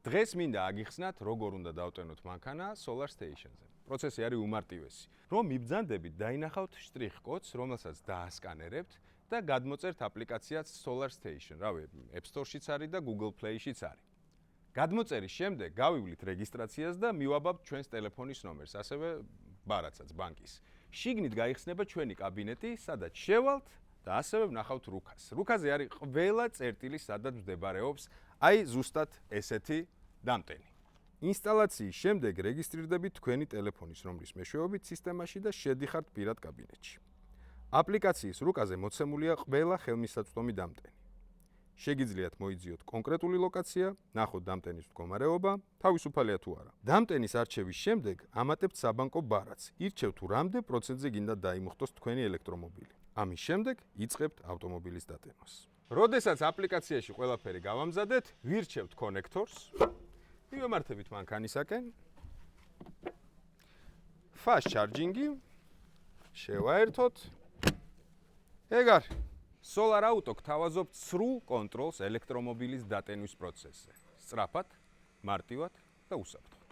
დღეს მინდა აგიხსნათ, როგორ უნდა დავტენოთ მანქანა Solar Station-ზე. პროცესი არის უმარტივესი. რომ მიბრძანდებით, დაინახავთ შტრიხ-კოდს, რომელსაც დაასკანერებთ და გადმოწერთ აპლიკაციაც Solar Station. რავი, App Store-შიც არის და Google Play-შიც არის. გადმოწერის შემდეგ გავივლით რეგისტრაციას და მივაბავთ ჩვენს ტელეფონის ნომერს, ასევე ბარათსაც ბანკის. შიგნით გაიხსნება ჩვენი კაბინეტი, სადაც შევალთ და ასევე ვნახავთ რუქას. რუქაზე არის ყველა წერტილი, სადაც მდებარეობს აი ზუსტად ესეთი დამტენი. ინსტალაციის შემდეგ რეგისტრირდებით თქვენი ტელეფონის ნომრის მეშვეობით სისტემაში და შედიხართ პირად კაბინეტში. აპლიკაციის რუკაზე მოცემულია ყველა ხელმისაწვდომი დამტენი. შეგიძლიათ მოიძიოთ კონკრეტული ლოკაცია, ნახოთ დამტენის მდგომარეობა, თავისუფალია თუ არა. დამტენის არჩევის შემდეგ ამატებთ საბანკო ბარათს. ირჩევთ თუ რამდენ პროცენტზე გინდა დაიმუხტოს თქვენი ელექტრომობილი. ამის შემდეგ იწყებთ ავტომობილის დატენას. როდესაც აპლიკაციაში ყველაფერი გავამზადეთ, ვირჩევთ კონექტორს. მივემართებით მანქანისაკენ. Fast charging-ი შევაერთოთ. ეგ არის. Solar Auto გთავაზობთ სრულ კონტროლს ელექტრომობილის დატენვის პროცესზე. სწრაფად, მარტივად და უსაფრთხოდ.